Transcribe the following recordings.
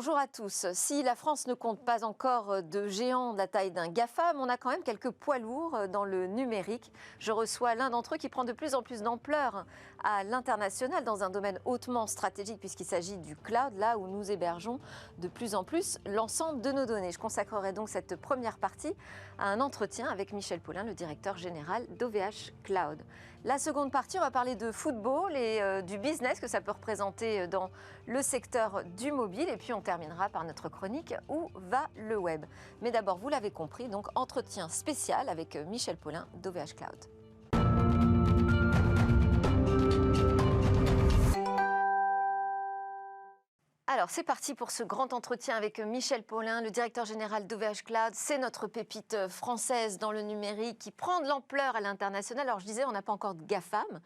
Bonjour à tous. Si la France ne compte pas encore de géants de la taille d'un GAFAM, on a quand même quelques poids lourds dans le numérique. Je reçois l'un d'entre eux qui prend de plus en plus d'ampleur à l'international dans un domaine hautement stratégique puisqu'il s'agit du cloud, là où nous hébergeons de plus en plus l'ensemble de nos données. Je consacrerai donc cette première partie à un entretien avec Michel Paulin, le directeur général d'OVH Cloud. La seconde partie, on va parler de football et du business que ça peut représenter dans le secteur du mobile. Et puis on terminera par notre chronique Où va le web. Mais d'abord, vous l'avez compris, donc entretien spécial avec Michel Paulin d'OVH Cloud. Alors, c'est parti pour ce grand entretien avec Michel Paulin, le directeur général d'OVH Cloud. C'est notre pépite française dans le numérique qui prend de l'ampleur à l'international. Alors, je disais, on n'a pas encore de GAFAM,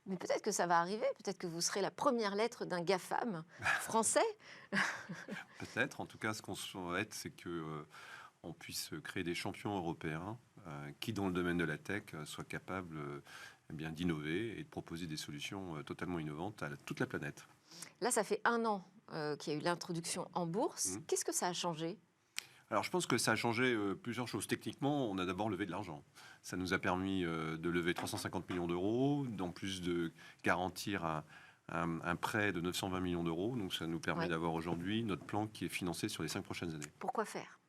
mais peut-être que ça va arriver. Peut-être que vous serez la première lettre d'un GAFAM français. Peut-être. En tout cas, ce qu'on souhaite, c'est qu'on puisse créer des champions européens qui, dans le domaine de la tech, soient capables d'innover et de proposer des solutions totalement innovantes à toute la planète. Là, ça fait 1 an qu'il y a eu l'introduction en bourse. Qu'est-ce que ça a changé ? Alors, je pense que ça a changé plusieurs choses. Techniquement, on a d'abord levé de l'argent. Ça nous a permis de lever 350 millions d'euros, en plus de garantir un prêt de 920 millions d'euros. Donc, ça nous permet d'avoir aujourd'hui notre plan qui est financé sur les 5 prochaines années. Pourquoi faire ?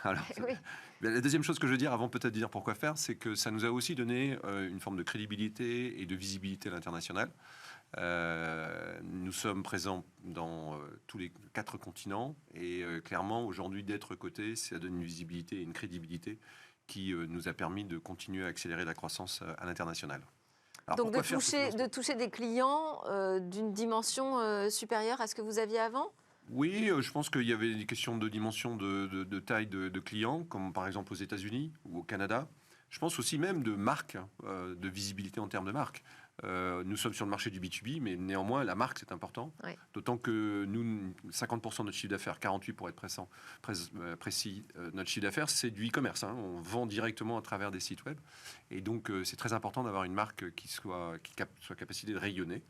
Alors, oui. La deuxième chose que je veux dire, avant peut-être de dire pourquoi faire, c'est que ça nous a aussi donné une forme de crédibilité et de visibilité à l'international. Nous sommes présents dans tous les 4 continents et clairement, aujourd'hui, d'être cotés, ça donne une visibilité et une crédibilité qui nous a permis de continuer à accélérer la croissance à l'international. Alors, donc de toucher des clients d'une dimension supérieure à ce que vous aviez avant ? Oui, je pense qu'il y avait des questions de dimension de taille de clients, comme par exemple aux États-Unis ou au Canada. Je pense aussi même de marque, de visibilité en termes de marque. Nous sommes sur le marché du B2B, mais néanmoins, la marque, c'est important. Oui. D'autant que nous, 50% de notre chiffre d'affaires, 48% pour être précis, notre chiffre d'affaires, c'est du e-commerce. On vend directement à travers des sites web. Et donc, c'est très important d'avoir une marque qui soit capacité de rayonner.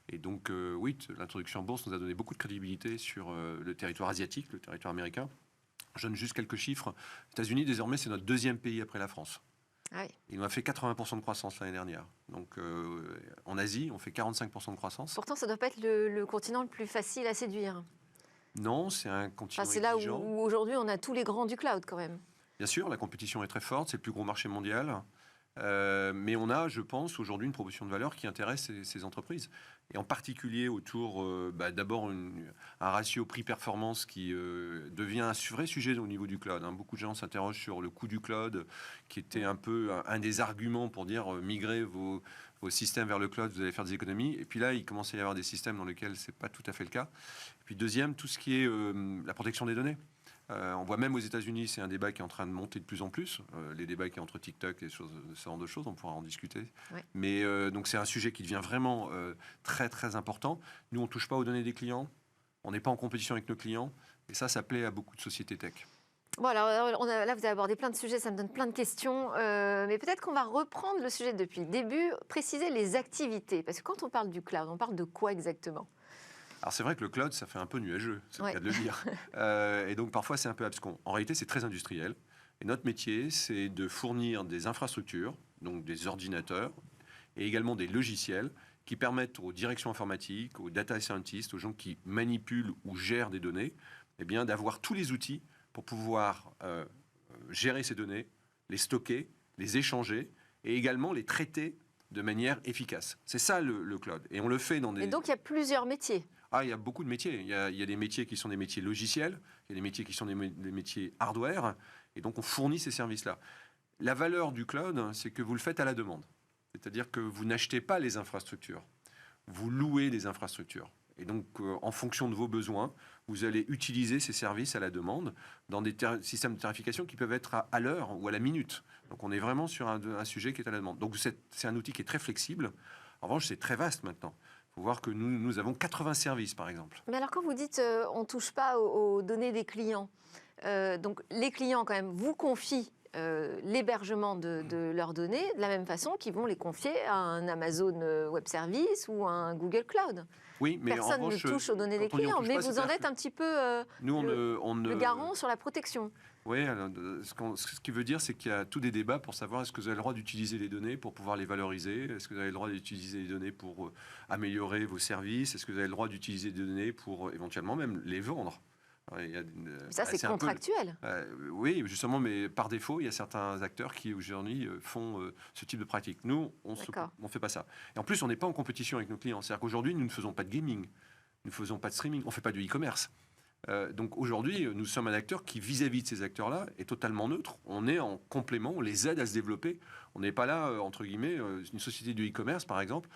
Et donc, oui, l'introduction en bourse nous a donné beaucoup de crédibilité sur le territoire asiatique, le territoire américain. Je donne juste quelques chiffres. Les États-Unis, désormais, c'est notre 2e pays après la France. Ah oui. Il nous a fait 80% de croissance l'année dernière. Donc, en Asie, on fait 45% de croissance. Pourtant, ça ne doit pas être le continent le plus facile à séduire. Non, c'est un continent c'est exigeant. Là où aujourd'hui, on a tous les grands du cloud quand même. Bien sûr, la compétition est très forte. C'est le plus gros marché mondial. Mais on a, je pense, aujourd'hui une proposition de valeur qui intéresse ces entreprises. Et en particulier autour, d'abord, un ratio prix-performance qui devient un vrai sujet au niveau du cloud. Beaucoup de gens s'interrogent sur le coût du cloud, qui était un peu un des arguments pour dire migrer vos systèmes vers le cloud, vous allez faire des économies. Et puis là, il commence à y avoir des systèmes dans lesquels ce n'est pas tout à fait le cas. Et puis deuxième, tout ce qui est la protection des données. On voit même aux États-Unis, c'est un débat qui est en train de monter de plus en plus. Les débats qui sont entre TikTok et ce genre de choses, on pourra en discuter. Ouais. Mais donc c'est un sujet qui devient vraiment très très important. Nous, on ne touche pas aux données des clients, on n'est pas en compétition avec nos clients, et ça plaît à beaucoup de sociétés tech. Bon, alors là, vous avez abordé plein de sujets, ça me donne plein de questions. Mais peut-être qu'on va reprendre le sujet depuis le début, préciser les activités. Parce que quand on parle du cloud, on parle de quoi exactement ? Alors c'est vrai que le cloud, ça fait un peu nuageux, c'est le cas de le dire. Et donc parfois c'est un peu abscon. En réalité, c'est très industriel. Et notre métier, c'est de fournir des infrastructures, donc des ordinateurs, et également des logiciels qui permettent aux directions informatiques, aux data scientists, aux gens qui manipulent ou gèrent des données, d'avoir tous les outils pour pouvoir gérer ces données, les stocker, les échanger, et également les traiter de manière efficace. C'est ça le cloud. Et on le fait dans des... Et donc il y a plusieurs métiers. Il y a beaucoup de métiers. Il y a des métiers qui sont des métiers logiciels, il y a des métiers qui sont des métiers hardware, et donc on fournit ces services-là. La valeur du cloud, c'est que vous le faites à la demande. C'est-à-dire que vous n'achetez pas les infrastructures, vous louez des infrastructures. Et donc, en fonction de vos besoins, vous allez utiliser ces services à la demande dans des systèmes de tarification qui peuvent être à l'heure ou à la minute. Donc, on est vraiment sur un sujet qui est à la demande. Donc, c'est un outil qui est très flexible. En revanche, c'est très vaste maintenant. Il faut voir que nous avons 80 services, par exemple. Mais alors, quand vous dites on ne touche pas aux données des clients, donc les clients, quand même, vous confient l'hébergement de leurs données de la même façon qu'ils vont les confier à un Amazon Web Service ou à un Google Cloud. Oui, mais en Personne revanche, ne touche aux données des quand on y clients, touche mais pas, vous en êtes un petit peu nous, on le garant sur la protection. Oui, ce qui veut dire, c'est qu'il y a tous des débats pour savoir est-ce que vous avez le droit d'utiliser les données pour pouvoir les valoriser, est-ce que vous avez le droit d'utiliser les données pour améliorer vos services, est-ce que vous avez le droit d'utiliser des données pour éventuellement même les vendre. Alors, Ça, c'est contractuel. Oui, justement, mais par défaut, il y a certains acteurs qui aujourd'hui font ce type de pratique. Nous, on ne fait pas ça. Et en plus, on n'est pas en compétition avec nos clients. C'est-à-dire qu'aujourd'hui, nous ne faisons pas de gaming, nous ne faisons pas de streaming, on ne fait pas de e-commerce. Donc aujourd'hui, nous sommes un acteur qui, vis-à-vis de ces acteurs-là, est totalement neutre. On est en complément, on les aide à se développer. On n'est pas là, entre guillemets, une société du e-commerce, par exemple,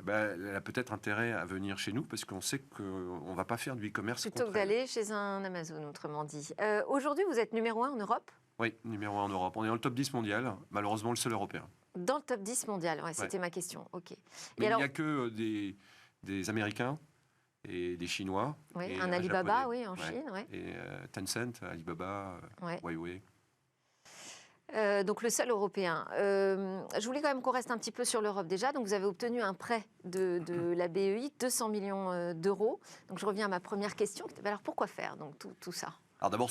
elle a peut-être intérêt à venir chez nous parce qu'on sait qu'on ne va pas faire du e-commerce. Plutôt que d'aller chez un Amazon, autrement dit. Aujourd'hui, vous êtes numéro 1 en Europe ? Oui, numéro 1 en Europe. On est dans le top 10 mondial, malheureusement le seul européen. Dans le top 10 mondial, c'était ma question. Ok. Mais il n'y a que des Américains et des Chinois. Oui, et un Alibaba, en Chine. Et Tencent, Alibaba, Huawei. Donc le seul européen. Je voulais quand même qu'on reste un petit peu sur l'Europe déjà. Donc vous avez obtenu un prêt de la BEI, 200 millions d'euros. Donc je reviens à ma première question. Alors pourquoi faire donc tout ça ? Alors d'abord,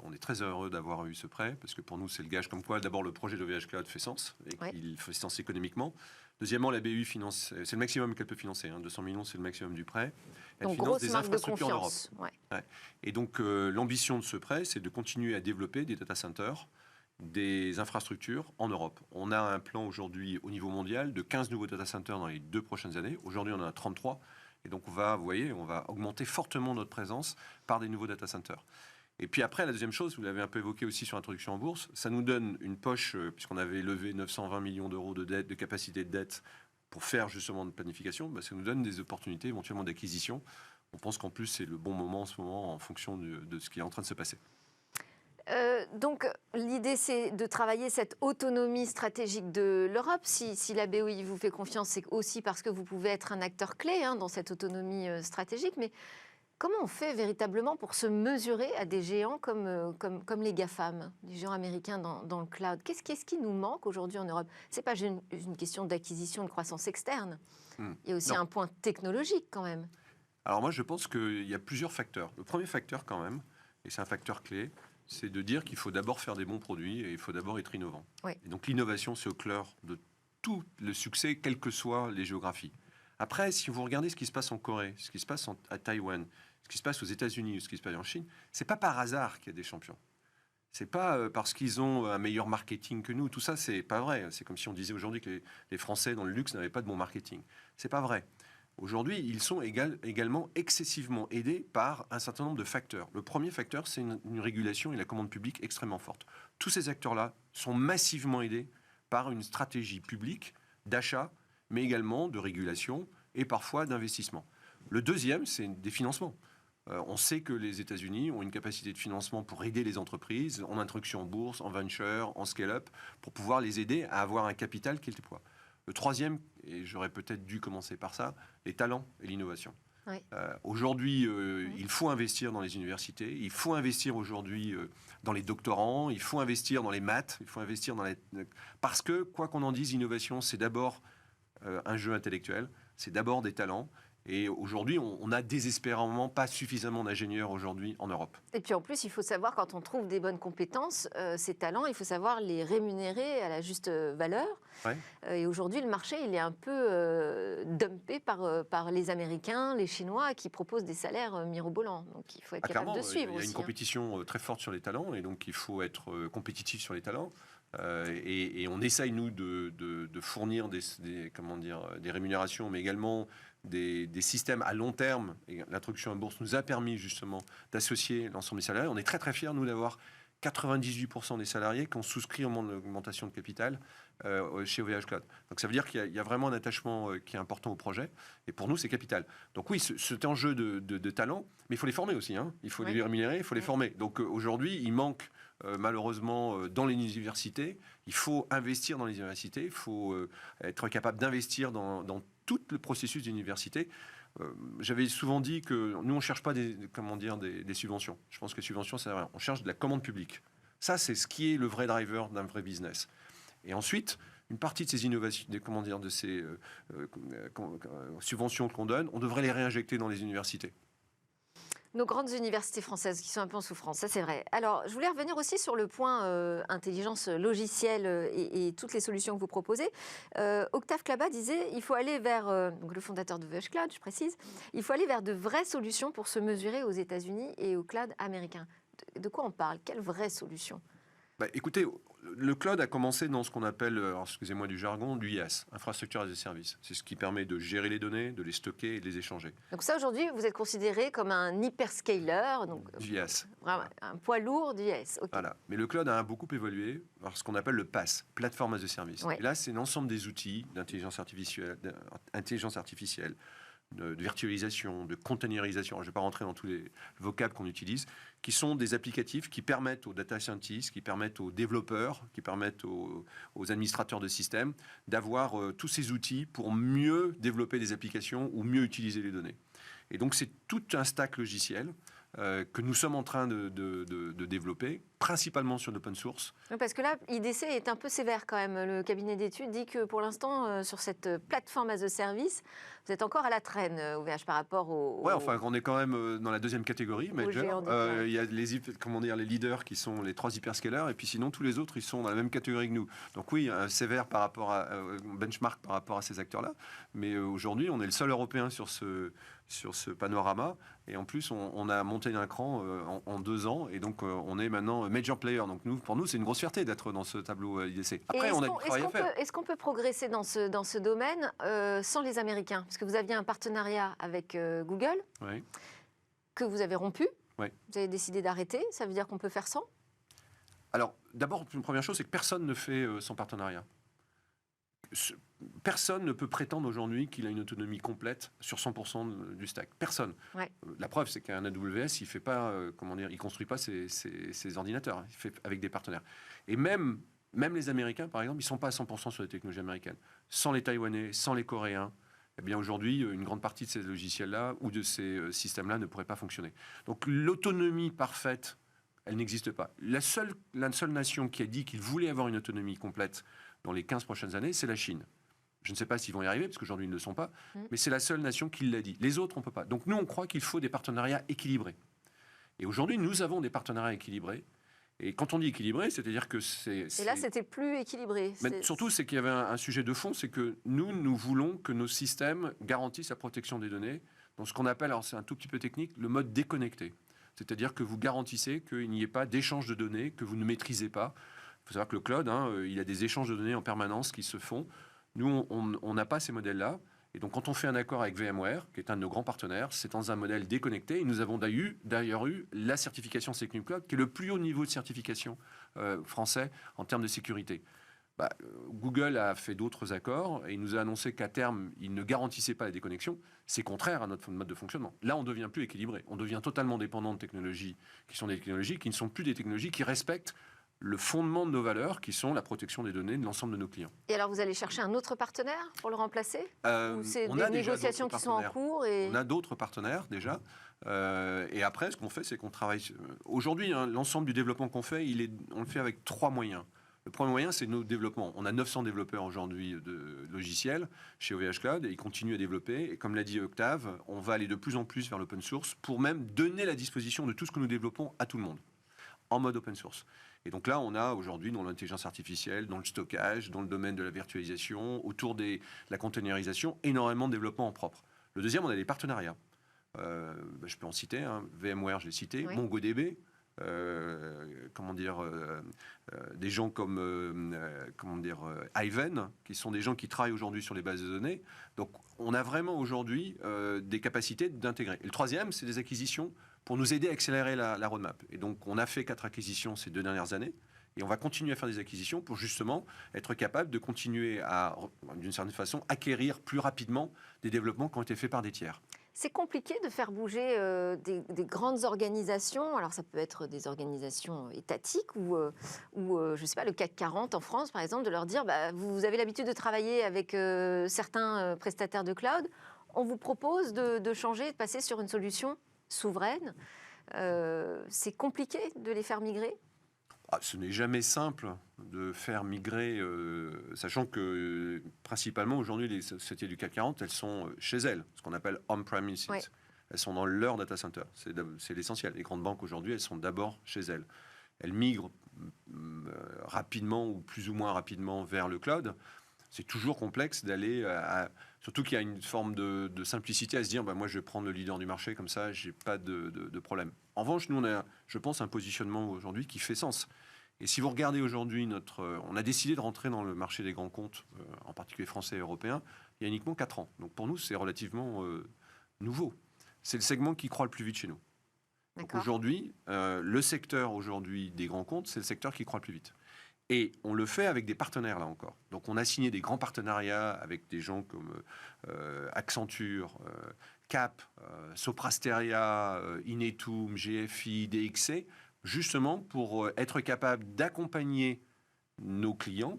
on est très heureux d'avoir eu ce prêt, parce que pour nous, c'est le gage comme quoi, d'abord, le projet de VH Cloud fait sens, et qu'il fait sens économiquement. Deuxièmement, la BEI finance, c'est le maximum qu'elle peut financer, 200 millions, c'est le maximum du prêt. Elle donc finance des infrastructures de confiance. en Europe. Et donc, l'ambition de ce prêt, c'est de continuer à développer des data centers, des infrastructures en Europe. On a un plan aujourd'hui au niveau mondial de 15 nouveaux data centers dans les 2 prochaines années. Aujourd'hui, on en a 33. Et donc, on va augmenter fortement notre présence par des nouveaux data centers. Et puis après, la deuxième chose, vous l'avez un peu évoqué aussi sur l'introduction en bourse, ça nous donne une poche, puisqu'on avait levé 920 millions d'euros de dette, de capacité de dette, pour faire justement de planification, ça nous donne des opportunités éventuellement d'acquisition. On pense qu'en plus, c'est le bon moment en ce moment, en fonction de ce qui est en train de se passer. Donc, l'idée, c'est de travailler cette autonomie stratégique de l'Europe. Si la BOI vous fait confiance, c'est aussi parce que vous pouvez être un acteur clé dans cette autonomie stratégique. Mais comment on fait véritablement pour se mesurer à des géants comme les GAFAM, les géants américains dans le cloud ? Qu'est-ce qui nous manque aujourd'hui en Europe ? Ce n'est pas une question d'acquisition, de croissance externe. Il y a aussi un point technologique quand même. Alors moi, je pense qu'il y a plusieurs facteurs. Le premier facteur quand même, et c'est un facteur clé, c'est de dire qu'il faut d'abord faire des bons produits et il faut d'abord être innovant. Et donc l'innovation, c'est au cœur de tout le succès, quelles que soient les géographies. Après, si vous regardez ce qui se passe en Corée, ce qui se passe à Taïwan, ce qui se passe aux États-Unis ou ce qui se passe en Chine, c'est pas par hasard qu'il y a des champions. C'est pas parce qu'ils ont un meilleur marketing que nous. Tout ça, c'est pas vrai. C'est comme si on disait aujourd'hui que les Français dans le luxe n'avaient pas de bon marketing. C'est pas vrai. Aujourd'hui, ils sont également excessivement aidés par un certain nombre de facteurs. Le premier facteur, c'est une régulation et la commande publique extrêmement forte. Tous ces acteurs-là sont massivement aidés par une stratégie publique d'achat, mais également de régulation et parfois d'investissement. Le deuxième, c'est des financements. On sait que les États-Unis ont une capacité de financement pour aider les entreprises en introduction en bourse, en venture, en scale-up, pour pouvoir les aider à avoir un capital qui est le poids. Le troisième, et j'aurais peut-être dû commencer par ça, les talents et l'innovation. Aujourd'hui, il faut investir dans les universités, il faut investir aujourd'hui dans les doctorants, il faut investir dans les maths, il faut investir dans parce que, quoi qu'on en dise, l'innovation, c'est d'abord un jeu intellectuel, c'est d'abord des talents. Et aujourd'hui, on n'a désespérément pas suffisamment d'ingénieurs aujourd'hui en Europe. Et puis en plus, il faut savoir, quand on trouve des bonnes compétences, ces talents, il faut savoir les rémunérer à la juste valeur. Et aujourd'hui, le marché, il est un peu dumpé par les Américains, les Chinois, qui proposent des salaires mirobolants. Donc il faut être capable de suivre aussi. Il y a une compétition très forte sur les talents, et donc il faut être compétitif sur les talents. Et on essaye, nous, de fournir des rémunérations, mais également des systèmes à long terme. Et l'introduction en bourse nous a permis justement d'associer l'ensemble des salariés. On est très très fiers, nous, d'avoir 98% des salariés qui ont souscrit au moment de l'augmentation de capital chez OVH Cloud. Donc ça veut dire qu'il y a vraiment un attachement qui est important au projet. Et pour nous, c'est capital. Donc oui, c'est un jeu de talent, mais il faut les former aussi. Il faut les rémunérer, il faut les former. Donc aujourd'hui, il manque malheureusement dans les universités. Il faut investir dans les universités. Il faut être capable d'investir dans tout le processus d'université. J'avais souvent dit que nous, on ne cherche pas des subventions. Je pense que les subventions, c'est vrai. On cherche de la commande publique. Ça, c'est ce qui est le vrai driver d'un vrai business. Et ensuite, une partie de ces innovations, de ces subventions qu'on donne, on devrait les réinjecter dans les universités. Nos grandes universités françaises qui sont un peu en souffrance, ça c'est vrai. Alors, je voulais revenir aussi sur le point intelligence logicielle et toutes les solutions que vous proposez. Octave Klaba disait, il faut aller vers, donc le fondateur de VH Cloud, je précise, il faut aller vers de vraies solutions pour se mesurer aux États-Unis et au cloud américain. De quoi on parle? Quelles vraies solutions? Écoutez, le cloud a commencé dans ce qu'on appelle, alors excusez-moi du jargon, l'UIS, Infrastructure as a Service. C'est ce qui permet de gérer les données, de les stocker et de les échanger. Donc ça, aujourd'hui, vous êtes considéré comme un hyperscaler, donc d'UIS. Vraiment, un poids lourd d'UIS. Okay. Voilà. Mais le cloud a beaucoup évolué vers ce qu'on appelle le PaaS, Platform as a Service. Ouais. Et là, c'est l'ensemble des outils d'intelligence artificielle, de virtualisation, de containerisation. Je ne vais pas rentrer dans tous les vocables qu'on utilise, qui sont des applicatifs qui permettent aux data scientists, qui permettent aux développeurs, qui permettent aux administrateurs de systèmes d'avoir tous ces outils pour mieux développer des applications ou mieux utiliser les données. Et donc, c'est tout un stack logiciel que nous sommes en train de développer, principalement sur l'open source. Parce que là, IDC est un peu sévère quand même. Le cabinet d'études dit que pour l'instant, sur cette plateforme as a service, vous êtes encore à la traîne, OVH, par rapport au... Ouais, enfin, on est quand même dans la deuxième catégorie, major. Il y a les leaders qui sont les 3 hyperscalers, et puis sinon, tous les autres, ils sont dans la même catégorie que nous. Donc oui, sévère par rapport à benchmark par rapport à ces acteurs-là. Mais aujourd'hui, on est le seul Européen sur ce panorama. Et en plus, on a monté d'un cran en 2 ans. Et donc, on est maintenant major player. Donc, pour nous, c'est une grosse fierté d'être dans ce tableau IDC. Après, on a du travail à faire. Est-ce qu'on peut progresser dans ce domaine sans les Américains? Parce que vous aviez un partenariat avec Google, oui, que vous avez rompu. Oui. Vous avez décidé d'arrêter. Ça veut dire qu'on peut faire sans? Alors, d'abord, une première chose, c'est que personne ne fait sans partenariat. Personne ne peut prétendre aujourd'hui qu'il a une autonomie complète sur 100% du stack. Personne. Ouais. La preuve, c'est qu'un AWS, il fait pas, il construit pas ses ordinateurs. Il fait avec des partenaires. Et même les Américains, par exemple, ils sont pas à 100% sur les technologies américaines. Sans les Taïwanais, sans les Coréens, eh bien aujourd'hui, une grande partie de ces logiciels-là ou de ces systèmes-là ne pourrait pas fonctionner. Donc l'autonomie parfaite, elle n'existe pas. La seule nation qui a dit qu'il voulait avoir une autonomie complète dans les 15 prochaines années, c'est la Chine. Je ne sais pas s'ils vont y arriver, parce qu'aujourd'hui, ils ne le sont pas, mais c'est la seule nation qui l'a dit. Les autres, on ne peut pas. Donc nous, on croit qu'il faut des partenariats équilibrés. Et aujourd'hui, nous avons des partenariats équilibrés. Et quand on dit équilibré, c'est-à-dire que c'est... Et là, c'était plus équilibré. Mais surtout, c'est qu'il y avait un sujet de fond, c'est que nous voulons que nos systèmes garantissent la protection des données dans ce qu'on appelle, alors c'est un tout petit peu technique, le mode déconnecté. C'est-à-dire que vous garantissez qu'il n'y ait pas d'échange de données que vous ne maîtrisez pas. Il faut savoir que le cloud, il y a des échanges de données en permanence qui se font. Nous, on n'a pas ces modèles-là. Et donc, quand on fait un accord avec VMware, qui est un de nos grands partenaires, c'est dans un modèle déconnecté. Et nous avons d'ailleurs eu la certification Secnum Cloud, qui est le plus haut niveau de certification français en termes de sécurité. Google a fait d'autres accords et il nous a annoncé qu'à terme, il ne garantissait pas la déconnexion. C'est contraire à notre mode de fonctionnement. Là, on devient plus équilibré. On devient totalement dépendant de technologies qui sont des technologies qui ne sont plus des technologies qui respectent le fondement de nos valeurs, qui sont la protection des données de l'ensemble de nos clients. Et alors, vous allez chercher un autre partenaire pour le remplacer? Ou c'est on des a déjà négociations qui sont en cours On a d'autres partenaires déjà. Et après, ce qu'on fait, c'est qu'on travaille... Aujourd'hui, l'ensemble du développement qu'on fait, on le fait avec 3 moyens. Le premier moyen, c'est nos développements. On a 900 développeurs aujourd'hui de logiciels chez OVH Cloud et ils continuent à développer. Et comme l'a dit Octave, on va aller de plus en plus vers l'open source pour même donner la disposition de tout ce que nous développons à tout le monde en mode open source. Et donc là, on a aujourd'hui dans l'intelligence artificielle, dans le stockage, dans le domaine de la virtualisation, autour de la containerisation, énormément de développement en propre. Le deuxième, on a des partenariats. Je peux en citer, VMware, je l'ai cité, oui. MongoDB, des gens comme Ivan, qui sont des gens qui travaillent aujourd'hui sur les bases de données. Donc, on a vraiment aujourd'hui des capacités d'intégrer. Et le troisième, c'est des acquisitions pour nous aider à accélérer la roadmap. Et donc, on a fait 4 acquisitions ces 2 dernières années. Et on va continuer à faire des acquisitions pour justement être capable de continuer à, d'une certaine façon, acquérir plus rapidement des développements qui ont été faits par des tiers. C'est compliqué de faire bouger des grandes organisations. Alors, ça peut être des organisations étatiques ou je ne sais pas, le CAC 40 en France, par exemple, de leur dire vous avez l'habitude de travailler avec certains prestataires de cloud. On vous propose de changer, de passer sur une solution souveraine. C'est compliqué de les faire migrer? Ce n'est jamais simple de faire migrer, sachant que principalement aujourd'hui les sociétés du CAC 40, elles sont chez elles, ce qu'on appelle on-premises. Oui. Elles sont dans leur data center, c'est l'essentiel. Les grandes banques aujourd'hui, elles sont d'abord chez elles. Elles migrent rapidement ou plus ou moins rapidement vers le cloud. C'est toujours complexe d'aller surtout qu'il y a une forme de simplicité à se dire moi je vais prendre le leader du marché, comme ça j'ai pas de problème. En revanche, nous on a, je pense, un positionnement aujourd'hui qui fait sens. Et si vous regardez aujourd'hui on a décidé de rentrer dans le marché des grands comptes, en particulier français et européens, il y a uniquement 4 ans. Donc pour nous c'est relativement nouveau. C'est le segment qui croît le plus vite chez nous. Donc aujourd'hui, le secteur aujourd'hui des grands comptes, c'est le secteur qui croît le plus vite. Et on le fait avec des partenaires, là encore. Donc on a signé des grands partenariats avec des gens comme Accenture, Cap, Soprasteria, Inetum, GFI, DXC, justement pour être capable d'accompagner nos clients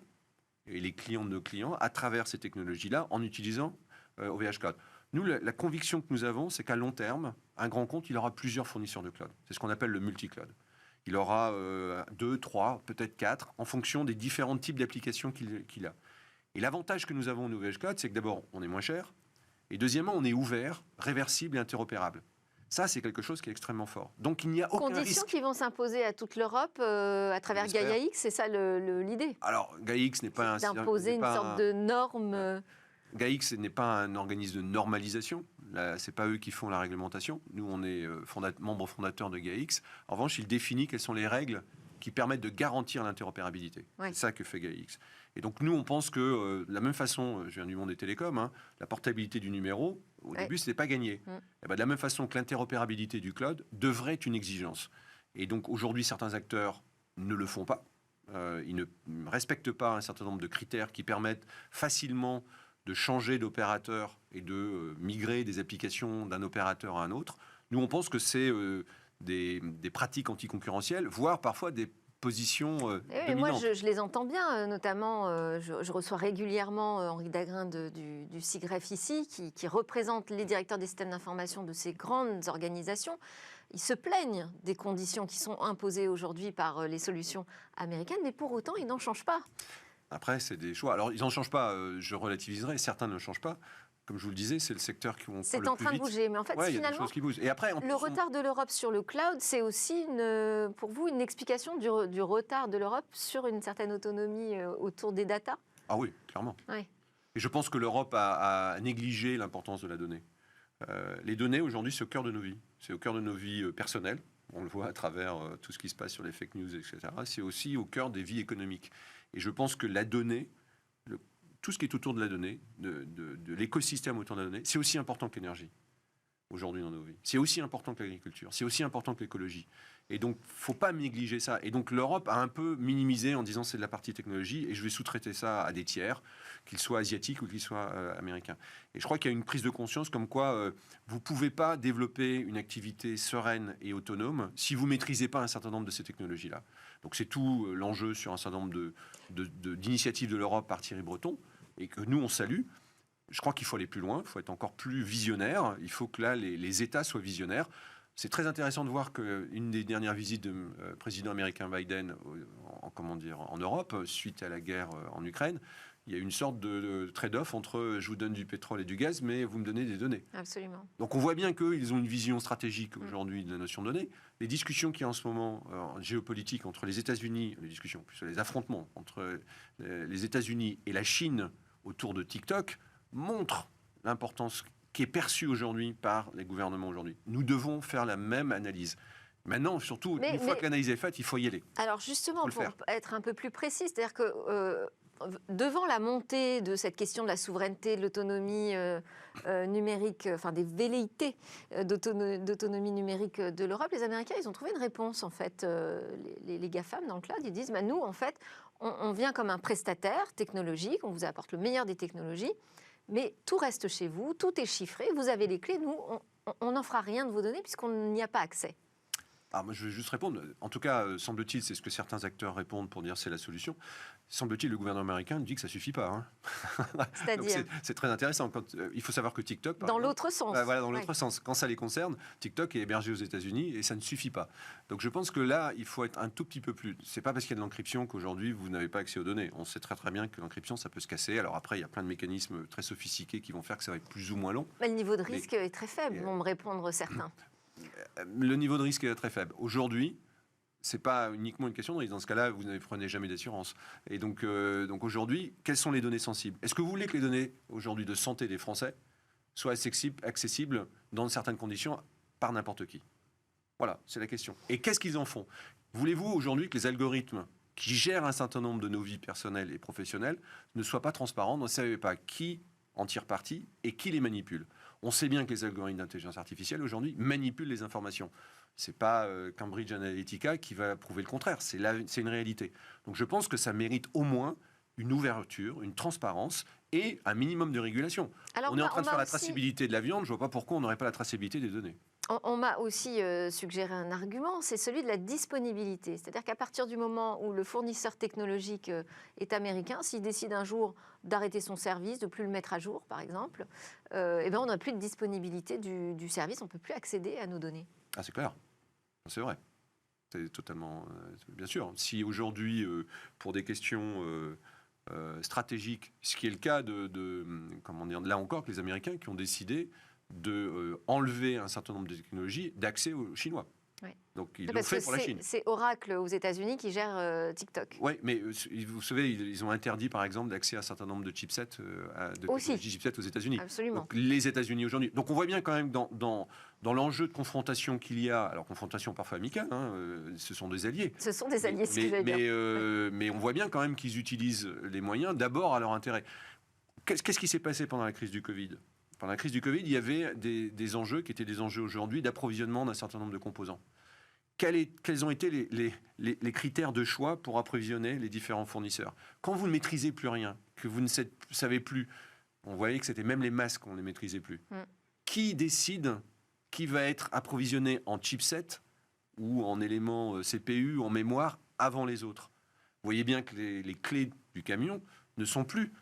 et les clients de nos clients à travers ces technologies-là en utilisant OVH Cloud. Nous, la conviction que nous avons, c'est qu'à long terme, un grand compte, il aura plusieurs fournisseurs de cloud. C'est ce qu'on appelle le multi-cloud. Il aura 2, 3, peut-être 4, en fonction des différents types d'applications qu'il a. Et l'avantage que nous avons au OVH Cloud, c'est que d'abord, on est moins cher, et deuxièmement, on est ouvert, réversible et interopérable. Ça, c'est quelque chose qui est extrêmement fort. Donc, il n'y a aucun risque. Conditions qui vont s'imposer à toute l'Europe à travers Gaia-X, c'est ça l'idée? Alors, Gaia-X n'est pas d'imposer une sorte de norme. Gaia-X n'est pas un organisme de normalisation. Ce n'est pas eux qui font la réglementation. Nous, on est membre fondateur de Gaia-X. En revanche, il définit quelles sont les règles qui permettent de garantir l'interopérabilité. Oui. C'est ça que fait Gaia-X. Et donc, nous, on pense que de la même façon, je viens du monde des télécoms, la portabilité du numéro, au début, ce n'était pas gagné. Et de la même façon que l'interopérabilité du cloud devrait être une exigence. Et donc, aujourd'hui, certains acteurs ne le font pas. Ils ne respectent pas un certain nombre de critères qui permettent facilement de changer d'opérateur et de migrer des applications d'un opérateur à un autre. Nous, on pense que c'est des pratiques anticoncurrentielles, voire parfois des positions dominantes. Moi, je les entends bien, notamment, je reçois régulièrement Henri Dagrin du SIGREF ici, qui représente les directeurs des systèmes d'information de ces grandes organisations. Ils se plaignent des conditions qui sont imposées aujourd'hui par les solutions américaines, mais pour autant, ils n'en changent pas. Après, c'est des choix. Alors, ils n'en changent pas, je relativiserai, certains ne changent pas. Comme je vous le disais, c'est le secteur qui vont le plus vite. C'est en train de bouger, mais en fait, finalement, il y a des choses qui bougent. Et après, le retard de l'Europe sur le cloud, c'est aussi, pour vous, une explication du retard de l'Europe sur une certaine autonomie autour des data? Ah oui, clairement. Oui. Et je pense que l'Europe a négligé l'importance de la donnée. Les données, aujourd'hui, c'est au cœur de nos vies. C'est au cœur de nos vies personnelles. On le voit à travers tout ce qui se passe sur les fake news, etc. C'est aussi au cœur des vies économiques. Et je pense que la donnée, tout ce qui est autour de la donnée, de l'écosystème autour de la donnée, c'est aussi important que l'énergie, aujourd'hui dans nos vies. C'est aussi important que l'agriculture, c'est aussi important que l'écologie. Et donc, il ne faut pas négliger ça. Et donc, l'Europe a un peu minimisé en disant c'est de la partie technologie et je vais sous-traiter ça à des tiers, qu'ils soient asiatiques ou qu'ils soient américains. Et je crois qu'il y a une prise de conscience comme quoi vous ne pouvez pas développer une activité sereine et autonome si vous ne maîtrisez pas un certain nombre de ces technologies-là. Donc, c'est tout l'enjeu sur un certain nombre d'initiatives de l'Europe par Thierry Breton et que nous, on salue. Je crois qu'il faut aller plus loin, il faut être encore plus visionnaire. Il faut que là, les États soient visionnaires. C'est très intéressant de voir qu'une des dernières visites du président américain Biden en Europe, suite à la guerre en Ukraine, il y a une sorte de trade-off entre je vous donne du pétrole et du gaz, mais vous me donnez des données. Absolument. Donc on voit bien qu'ils ont une vision stratégique aujourd'hui de la notion de données. Les discussions qu'il y a en ce moment en géopolitique entre les États-Unis, les affrontements entre les États-Unis et la Chine autour de TikTok montrent l'importance qui est perçue aujourd'hui par les gouvernements aujourd'hui. Nous devons faire la même analyse. Maintenant, surtout, une fois que l'analyse est faite, il faut y aller. Alors justement, pour être un peu plus précis, c'est-à-dire que devant la montée de cette question de la souveraineté, de l'autonomie numérique, enfin des velléités d'autonomie numérique de l'Europe, les Américains, ils ont trouvé une réponse, en fait. Les GAFAM dans le cloud, ils disent, nous, en fait, on vient comme un prestataire technologique, on vous apporte le meilleur des technologies, mais tout reste chez vous, tout est chiffré, vous avez les clés, nous, on n'en fera rien de vos données puisqu'on n'y a pas accès. Alors moi, je vais juste répondre. En tout cas, semble-t-il, c'est ce que certains acteurs répondent pour dire c'est la solution. Semble-t-il, le gouvernement américain dit que ça suffit pas. Hein. C'est-à-dire c'est très intéressant. Il faut savoir que TikTok, par dans exemple, l'autre sens. voilà, dans l'autre sens. Quand ça les concerne, TikTok est hébergé aux États-Unis et ça ne suffit pas. Donc je pense que là, il faut être un tout petit peu plus. C'est pas parce qu'il y a de l'encryption qu'aujourd'hui vous n'avez pas accès aux données. On sait très très bien que l'encryption, ça peut se casser. Alors après, il y a plein de mécanismes très sophistiqués qui vont faire que ça va être plus ou moins long. Mais le niveau de risque est très faible, vont me répondre certains. Le niveau de risque est très faible. Aujourd'hui, c'est pas uniquement une question de risque. Dans ce cas-là, vous ne prenez jamais d'assurance. Et donc aujourd'hui, quelles sont les données sensibles? Est-ce que vous voulez que les données aujourd'hui de santé des Français soient accessibles dans certaines conditions par n'importe qui? Voilà, c'est la question. Et qu'est-ce qu'ils en font? Voulez-vous aujourd'hui que les algorithmes qui gèrent un certain nombre de nos vies personnelles et professionnelles ne soient pas transparents, ne savent pas qui en tire parti et qui les manipule? On sait bien que les algorithmes d'intelligence artificielle aujourd'hui manipulent les informations. C'est pas Cambridge Analytica qui va prouver le contraire. C'est une réalité. Donc je pense que ça mérite au moins une ouverture, une transparence et un minimum de régulation. Alors, on est en train de faire la traçabilité de la viande. Je vois pas pourquoi on n'aurait pas la traçabilité des données. On m'a aussi suggéré un argument, c'est celui de la disponibilité. C'est-à-dire qu'à partir du moment où le fournisseur technologique est américain, s'il décide un jour d'arrêter son service, de ne plus le mettre à jour, par exemple, eh ben on n'a plus de disponibilité du service, on ne peut plus accéder à nos données. Ah, c'est clair. C'est vrai. C'est totalement... bien sûr. Si aujourd'hui, pour des questions stratégiques, ce qui est le cas comment dire, là encore, que les Américains qui ont décidé enlever un certain nombre de technologies d'accès aux Chinois. Oui. Donc ils l'ont fait pour la Chine. C'est Oracle aux États-Unis qui gère TikTok. Oui, mais vous savez, ils ont interdit par exemple d'accès à un certain nombre de chipsets, chipsets aux États-Unis. Absolument. Donc les États-Unis aujourd'hui. Donc on voit bien quand même dans l'enjeu de confrontation qu'il y a, alors confrontation parfois amicale, hein, ce sont des alliés. Ce sont des alliés, c'est ce que j'allais dire. Mais on voit bien quand même qu'ils utilisent les moyens d'abord à leur intérêt. Qu'est-ce qui s'est passé pendant la crise du Covid ? Pendant la crise du Covid, il y avait des enjeux qui étaient des enjeux aujourd'hui d'approvisionnement d'un certain nombre de composants. Quels ont été les critères de choix pour approvisionner les différents fournisseurs? Quand vous ne maîtrisez plus rien, que vous ne savez plus, on voyait que c'était même les masques, on ne les maîtrisait plus. Qui décide qui va être approvisionné en chipset ou en éléments CPU, en mémoire, avant les autres? Vous voyez bien que les clés du camion ne sont plus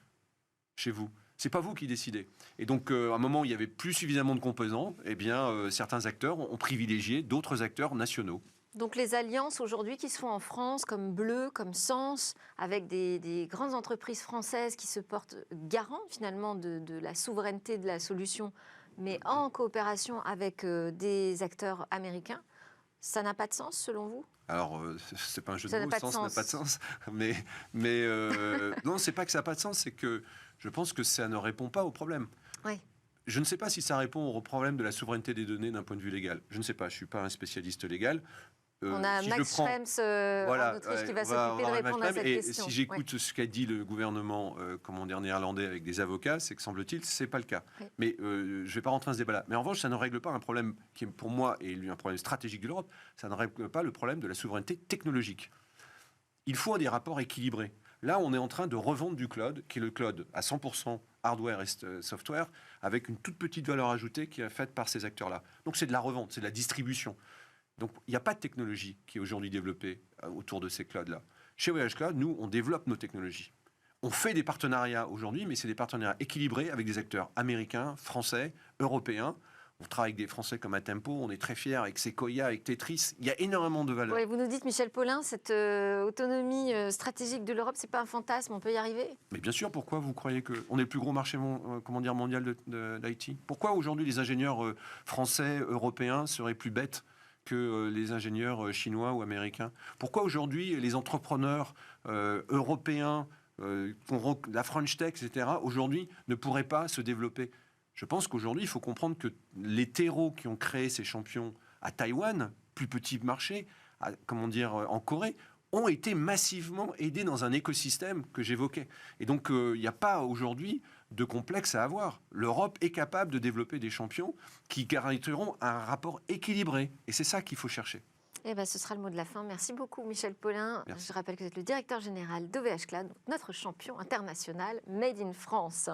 chez vous. C'est pas vous qui décidez. Et donc, à un moment où il y avait plus suffisamment de composants, eh bien, certains acteurs ont privilégié d'autres acteurs nationaux. Donc, les alliances aujourd'hui qui se font en France, comme Bleu, comme Sens, avec des grandes entreprises françaises qui se portent garant finalement de la souveraineté de la solution, mais en coopération avec des acteurs américains, ça n'a pas de sens selon vous? Alors, c'est pas un jeu de mots, sens n'a pas de sens. Mais non, c'est pas que ça n'a pas de sens, c'est que je pense que ça ne répond pas au problème. Oui. Je ne sais pas si ça répond au problème de la souveraineté des données d'un point de vue légal. Je ne sais pas, je ne suis pas un spécialiste légal. On a Max Schrems en Autriche qui va s'occuper de répondre à cette question. Si j'écoute ce qu'a dit le gouvernement néerlandais avec des avocats, c'est que semble-t-il, ce n'est pas le cas. Oui. Mais je ne vais pas rentrer dans ce débat-là. Mais en revanche, ça ne règle pas un problème qui, pour moi, est un problème stratégique de l'Europe. Ça ne règle pas le problème de la souveraineté technologique. Il faut des rapports équilibrés. Là, on est en train de revendre du cloud, qui est le cloud à 100% hardware et software, avec une toute petite valeur ajoutée qui est faite par ces acteurs-là. Donc c'est de la revente, c'est de la distribution. Donc il n'y a pas de technologie qui est aujourd'hui développée autour de ces clouds-là. Chez OVH Cloud, nous, on développe nos technologies. On fait des partenariats aujourd'hui, mais c'est des partenariats équilibrés avec des acteurs américains, français, européens. On travaille avec des Français comme Atempo, on est très fiers avec Sequoia, avec Tetris. Il y a énormément de valeur. Oui, vous nous dites, Michel Paulin, cette autonomie stratégique de l'Europe, c'est pas un fantasme, on peut y arriver? Mais bien sûr, pourquoi vous croyez qu'on est le plus gros marché mondial d'IT? Pourquoi aujourd'hui les ingénieurs français, européens seraient plus bêtes que les ingénieurs chinois ou américains? Pourquoi aujourd'hui les entrepreneurs européens, la French Tech, etc., aujourd'hui ne pourraient pas se développer? Je pense qu'aujourd'hui, il faut comprendre que les terreaux qui ont créé ces champions à Taïwan, plus petit marché, en Corée, ont été massivement aidés dans un écosystème que j'évoquais. Et donc, il n'y a pas aujourd'hui de complexe à avoir. L'Europe est capable de développer des champions qui garantiront un rapport équilibré. Et c'est ça qu'il faut chercher. Eh ben, ce sera le mot de la fin. Merci beaucoup, Michel Paulin. Merci. Je rappelle que vous êtes le directeur général d'OVH Cloud, notre champion international Made in France.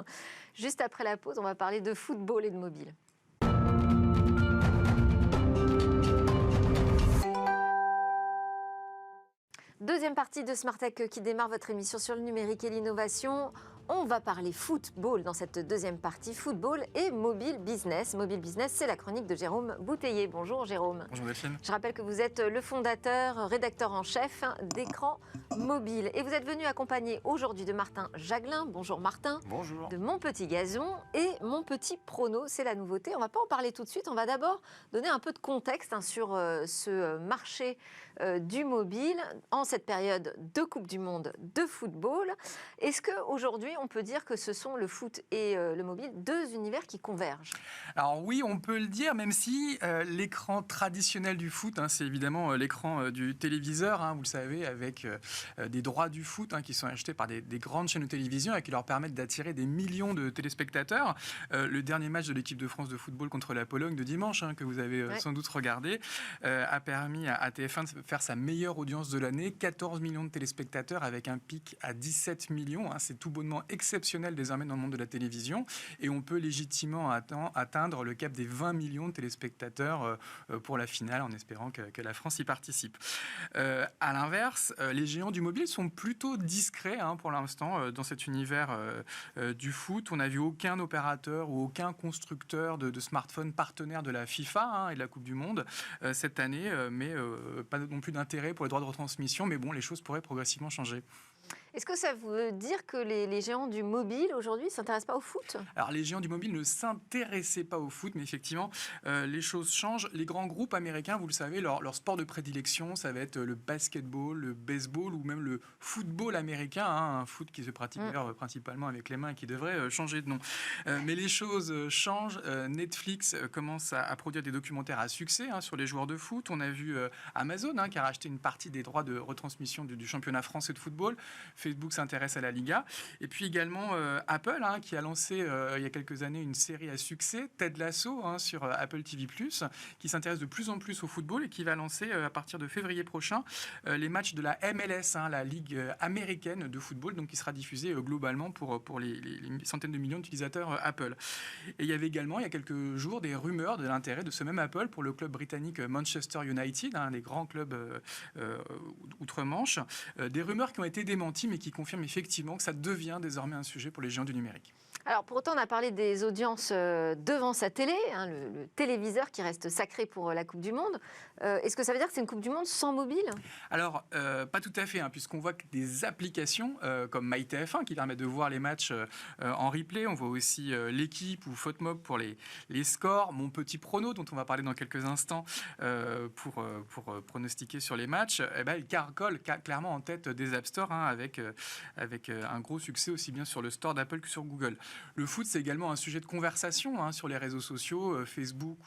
Juste après la pause, on va parler de football et de mobile. Deuxième partie de Smart Tech qui démarre votre émission sur le numérique et l'innovation. On va parler football dans cette deuxième partie, football et mobile business. Mobile business, c'est la chronique de Jérôme Bouteiller. Bonjour Jérôme. Bonjour Delphine. Je rappelle que vous êtes le fondateur, rédacteur en chef d'Écran Mobile. Et vous êtes venu accompagné aujourd'hui de Martin Jaglin. Bonjour Martin. Bonjour. De Mon Petit Gazon et Mon Petit Prono, c'est la nouveauté. On ne va pas en parler tout de suite, on va d'abord donner un peu de contexte sur ce marché du mobile en cette période de Coupe du Monde de football. Est-ce qu'aujourd'hui, on peut dire que ce sont le foot et le mobile, deux univers qui convergent? Alors oui, on peut le dire, même si l'écran traditionnel du foot, c'est évidemment l'écran du téléviseur, vous le savez, avec des droits du foot qui sont achetés par des grandes chaînes de télévision et qui leur permettent d'attirer des millions de téléspectateurs. Le dernier match de l'équipe de France de football contre la Pologne de dimanche, que vous avez sans doute regardé, a permis à TF1 de faire sa meilleure audience de l'année, 14 millions de téléspectateurs avec un pic à 17 millions. C'est tout bonnement exceptionnel désormais dans le monde de la télévision et on peut légitimement atteindre le cap des 20 millions de téléspectateurs pour la finale en espérant que la France y participe. À l'inverse, les géants du mobile sont plutôt discrets pour l'instant dans cet univers du foot. On n'a vu aucun opérateur ou aucun constructeur de smartphones partenaire de la FIFA et de la Coupe du Monde cette année, mais pas non plus d'intérêt pour les droits de retransmission, mais bon, les choses pourraient progressivement changer. Est-ce que ça veut dire que les géants du mobile aujourd'hui ne s'intéressent pas au foot? Alors les géants du mobile ne s'intéressaient pas au foot, mais effectivement les choses changent. Les grands groupes américains, vous le savez, leur sport de prédilection, ça va être le basketball, le baseball ou même le football américain, un foot qui se pratique d'ailleurs principalement avec les mains et qui devrait changer de nom. Mais les choses changent. Netflix commence à produire des documentaires à succès sur les joueurs de foot. On a vu Amazon qui a racheté une partie des droits de retransmission du championnat français de football. Facebook s'intéresse à la Liga. Et puis également Apple, qui a lancé il y a quelques années une série à succès, Ted Lasso, sur Apple TV+, qui s'intéresse de plus en plus au football et qui va lancer à partir de février prochain les matchs de la MLS, la Ligue américaine de football, donc qui sera diffusée globalement pour les centaines de millions d'utilisateurs Apple. Et il y avait également, il y a quelques jours, des rumeurs de l'intérêt de ce même Apple pour le club britannique Manchester United, un des grands clubs outre-Manche. Des rumeurs qui ont été démenties, mais qui confirme effectivement que ça devient désormais un sujet pour les géants du numérique. Alors pour autant, on a parlé des audiences devant sa télé, le téléviseur qui reste sacré pour la Coupe du Monde. Est-ce que ça veut dire que c'est une Coupe du Monde sans mobile? Alors, pas tout à fait, puisqu'on voit que des applications comme MyTF1 qui permettent de voir les matchs en replay. On voit aussi l'équipe ou FootMob pour les scores, Mon Petit Prono dont on va parler dans quelques instants pour pronostiquer sur les matchs. Il caracole clairement en tête des App Store avec un gros succès aussi bien sur le store d'Apple que sur Google. Le foot, c'est également un sujet de conversation sur les réseaux sociaux, Facebook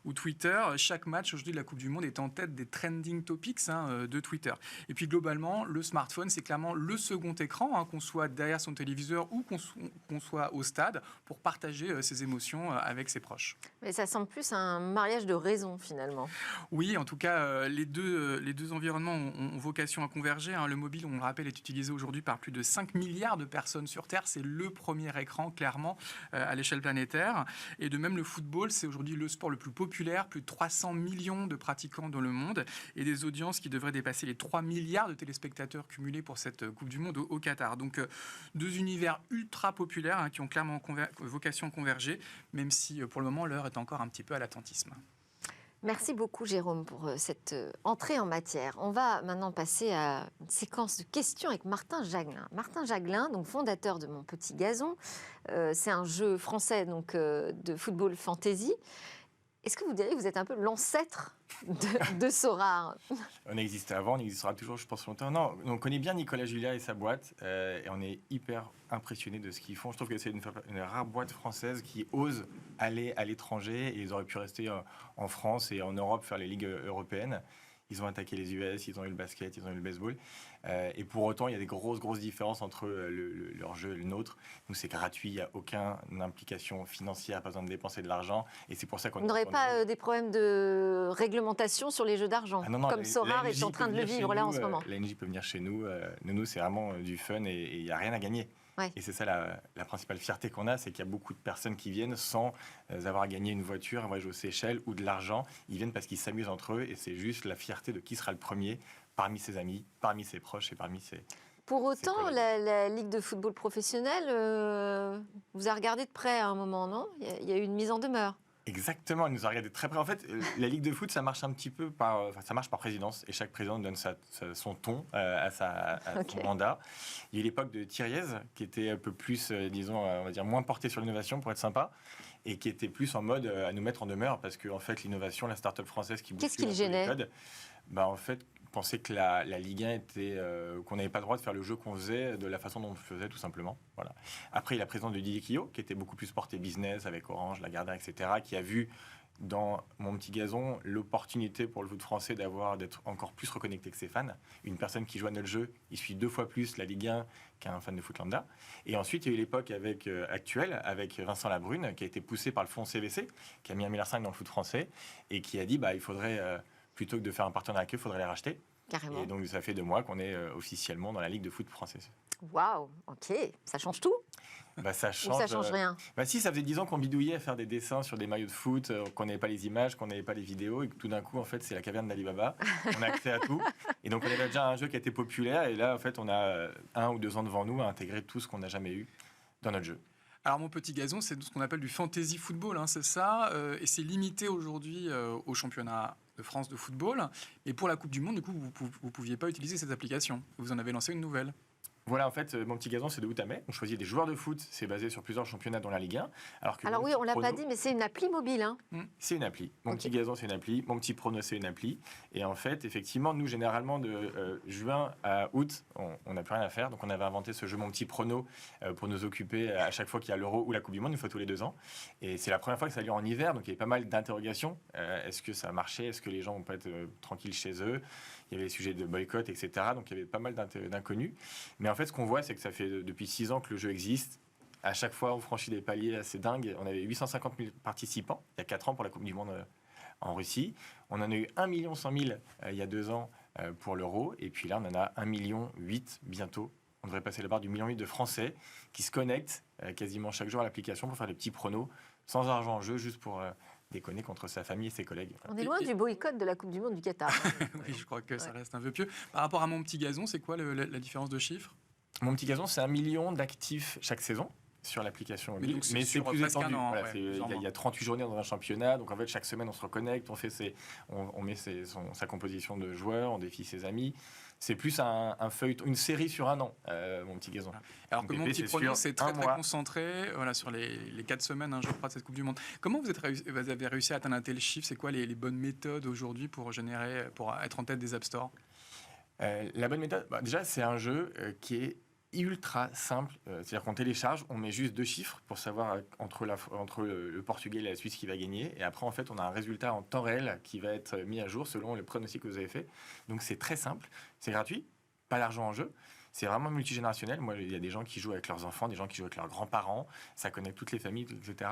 ou Twitter. Chaque match aujourd'hui de la Coupe du Monde est en tête des trending topics de Twitter. Et puis globalement, le smartphone, c'est clairement le second écran, qu'on soit derrière son téléviseur ou qu'on soit au stade, pour partager ses émotions avec ses proches. Mais ça semble plus un mariage de raison finalement. Oui, en tout cas, les deux environnements ont vocation à converger. Le mobile, on le rappelle, est utilisé aujourd'hui par plus de 5 milliards de personnes sur Terre. C'est le premier écran, clairement, à l'échelle planétaire. Et de même, le football, c'est aujourd'hui le sport le plus populaire, plus de 300 millions de pratiquants dans le monde et des audiences qui devraient dépasser les 3 milliards de téléspectateurs cumulés pour cette Coupe du Monde au Qatar. Donc, deux univers ultra populaires qui ont clairement vocation à converger, même si pour le moment, l'heure est encore un petit peu à l'attentisme. Merci beaucoup Jérôme pour cette entrée en matière. On va maintenant passer à une séquence de questions avec Martin Jaglin. Martin Jaglin, donc fondateur de Mon Petit Gazon, c'est un jeu français donc, de football fantasy. Est-ce que vous diriez que vous êtes un peu l'ancêtre de Sorare? On existait avant, on existera toujours, je pense, longtemps. Non, on connaît bien Nicolas Julia et sa boîte, et on est hyper impressionné de ce qu'ils font. Je trouve que c'est une rare boîte française qui ose aller à l'étranger, et ils auraient pu rester en France et en Europe faire les ligues européennes. Ils ont attaqué les US, ils ont eu le basket, ils ont eu le baseball. Et pour autant, il y a des grosses différences entre leur jeu et le nôtre. Nous, c'est gratuit, il n'y a aucune implication financière, pas besoin de dépenser de l'argent. Et c'est pour ça qu'on... Vous n'aurez pas des problèmes de réglementation sur les jeux d'argent, comme Sorare est en train de le vivre là en ce moment? La NJ peut venir chez nous. Nous, c'est vraiment du fun et il n'y a rien à gagner. Ouais. Et c'est ça la principale fierté qu'on a, c'est qu'il y a beaucoup de personnes qui viennent sans avoir gagné une voiture, un voyage aux Seychelles ou de l'argent. Ils viennent parce qu'ils s'amusent entre eux et c'est juste la fierté de qui sera le premier parmi ses amis, parmi ses proches et parmi ses... Pour autant, collègues. la Ligue de football professionnel vous a regardé de près à un moment, non? Il y a eu une mise en demeure. Exactement, elle nous a regardé de très près. En fait, la Ligue de foot, ça marche un petit peu ça marche par présidence, et chaque président donne son ton à son mandat. Il y a eu l'époque de Thiriez, qui était un peu plus, disons, on va dire, moins porté sur l'innovation, pour être sympa, et qui était plus en mode à nous mettre en demeure, parce que en fait, l'innovation, la start-up française qui Qu'est-ce qui le bouscule un peu les gênait? codes, en fait, pensait que la Ligue 1 était qu'on n'avait pas le droit de faire le jeu qu'on faisait de la façon dont on le faisait, tout simplement. Voilà. Après, il y a la présidence de Didier Quillot, qui était beaucoup plus porté business avec Orange, Lagardère, etc., qui a vu dans Mon Petit Gazon l'opportunité pour le foot français d'être encore plus reconnecté que ses fans. Une personne qui joue à notre jeu, il suit 2 fois plus la Ligue 1 qu'un fan de foot lambda. Et ensuite, il y a eu l'époque actuelle, avec Vincent Labrune, qui a été poussé par le fonds CVC, qui a mis 1,5 milliard dans le foot français, et qui a dit il faudrait... plutôt que de faire un partenariat avec eux, il faudrait les racheter. Carrément. Et donc, ça fait 2 mois qu'on est officiellement dans la Ligue de foot française. Waouh, ok. Ça change tout? Ça change. Ou ça change rien? Si, ça faisait 10 ans qu'on bidouillait à faire des dessins sur des maillots de foot, qu'on n'avait pas les images, qu'on n'avait pas les vidéos, et que tout d'un coup, en fait, c'est la caverne d'Alibaba. On a accès à tout. Et donc, on avait déjà un jeu qui a été populaire. Et là, en fait, on a 1 ou 2 ans devant nous à intégrer tout ce qu'on n'a jamais eu dans notre jeu. Alors, Mon Petit Gazon, c'est ce qu'on appelle du fantasy football, hein, c'est ça. Et c'est limité aujourd'hui au championnat de France de football. Et pour la Coupe du Monde, du coup, vous ne pouviez pas utiliser cette application. Vous en avez lancé une nouvelle. Voilà, en fait, Mon Petit Gazon, c'est de août à mai. On choisit des joueurs de foot. C'est basé sur plusieurs championnats dans la Ligue 1. Alors oui, on ne l'a pas dit, mais c'est une appli mobile. Hein. C'est une appli. Mon Petit Gazon, c'est une appli. Mon Petit Prono, c'est une appli. Et en fait, effectivement, nous, généralement, de juin à août, on n'a plus rien à faire. Donc, on avait inventé ce jeu Mon Petit Prono pour nous occuper à chaque fois qu'il y a l'Euro ou la Coupe du Monde, une fois tous les 2 ans. Et c'est la première fois que ça a lieu en hiver. Donc, il y avait pas mal d'interrogations. Est-ce que ça a marché? Est-ce que les gens vont pas être tranquilles chez eux? Il y avait les sujets de boycott, etc. Donc, il y avait pas mal d'inconnus. Mais en fait, ce qu'on voit, c'est que ça fait depuis 6 ans que le jeu existe. À chaque fois, on franchit des paliers assez dingues. On avait 850 000 participants il y a 4 ans pour la Coupe du Monde en Russie. On en a eu 1 100 000 il y a 2 ans pour l'Euro. Et puis là, on en a 1,8 million bientôt. On devrait passer la barre du 1,8 million de Français qui se connectent quasiment chaque jour à l'application pour faire des petits pronos sans argent en jeu, juste pour déconner contre sa famille et ses collègues. On est loin du boycott de la Coupe du Monde du Qatar. Oui, je crois que ça reste un vœu pieux. Par rapport à Mon Petit Gazon, c'est quoi la différence de chiffres? Mon Petit Gazon, c'est 1 million d'actifs chaque saison sur l'application mobile. Mais c'est plus presque étendu. un an, Voilà, ouais, il y a 38 journées dans un championnat. Donc en fait, chaque semaine, on se reconnecte, on met sa composition de joueurs, on défie ses amis. C'est plus un feuilleton, une série sur 1 an, Mon Petit Gazon. Alors que Donc, Mon Petit Prono, c'est très mois. concentré sur les 4 semaines, je crois, de cette Coupe du Monde. Comment vous avez réussi à atteindre un tel chiffre? C'est quoi les bonnes méthodes aujourd'hui pour être en tête des App Store? La bonne méthode, déjà, c'est un jeu qui est ultra simple. C'est-à-dire qu'on télécharge, on met juste 2 chiffres pour savoir entre le Portugais et la Suisse qui va gagner. Et après, en fait, on a un résultat en temps réel qui va être mis à jour selon le pronostic que vous avez fait. Donc, c'est très simple. C'est gratuit, pas d'argent en jeu. C'est vraiment multigénérationnel. Moi, il y a des gens qui jouent avec leurs enfants, des gens qui jouent avec leurs grands-parents. Ça connecte toutes les familles, etc.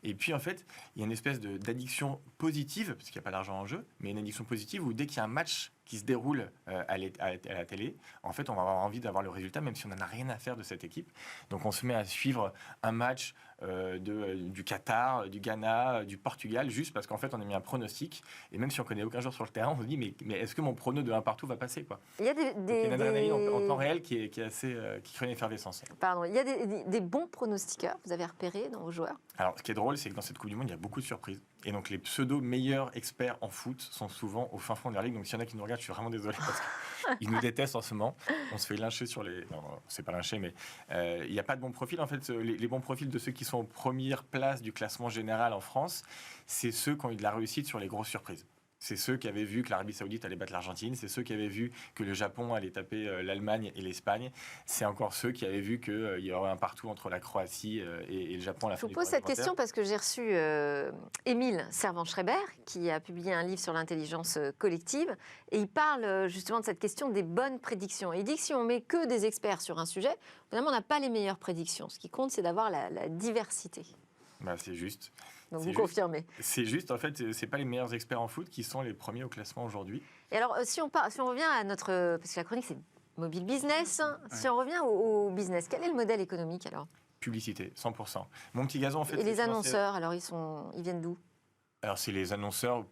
Et puis, en fait, il y a une espèce d'addiction positive, parce qu'il n'y a pas d'argent en jeu, mais une addiction positive où dès qu'il y a un match qui se déroule à la télé, en fait, on va avoir envie d'avoir le résultat, même si on n'en a rien à faire de cette équipe. Donc, on se met à suivre un match du Qatar, du Ghana, du Portugal, juste parce qu'en fait, on a mis un pronostic. Et même si on connaît aucun joueur sur le terrain, on se dit, mais est-ce que mon prono de 1 partout va passer, quoi? Il y a Il y a une adrénaline en temps réel qui crée une effervescence. Pardon, il y a des bons pronostiqueurs, vous avez repéré dans vos joueurs? Alors, ce qui est drôle, c'est que dans cette Coupe du Monde, il y a beaucoup de surprises. Et donc, les pseudo-meilleurs experts en foot sont souvent au fin fond de leur ligue. Donc, s'il y en a qui nous regardent, je suis vraiment désolé parce qu'ils nous détestent en ce moment. On se fait lyncher sur les... Non, c'est pas lyncher, mais il n'y a pas de bons profils. En fait, les bons profils de ceux qui sont aux premières places du classement général en France, c'est ceux qui ont eu de la réussite sur les grosses surprises. C'est ceux qui avaient vu que l'Arabie Saoudite allait battre l'Argentine. C'est ceux qui avaient vu que le Japon allait taper l'Allemagne et l'Espagne. C'est encore ceux qui avaient vu qu'il y aurait un partout entre la Croatie et le Japon à la fin Je vous du pose tournoi cette question parce que j'ai reçu Émile Servan-Schreiber qui a publié un livre sur l'intelligence collective et il parle justement de cette question des bonnes prédictions. Et il dit que si on met que des experts sur un sujet, finalement on n'a pas les meilleures prédictions. Ce qui compte, c'est d'avoir la diversité. C'est juste. Donc C'est vous juste. confirmez. C'est juste, en fait, c'est pas les meilleurs experts en foot qui sont les premiers au classement aujourd'hui. Et alors, si on revient à notre... Parce que la chronique, c'est mobile business. Si on revient au business, quel est le modèle économique alors? Publicité, 100%. Mon Petit Gazon, en fait... Et les c'est financé- annonceurs, alors ils viennent d'où? Alors, c'est les annonceurs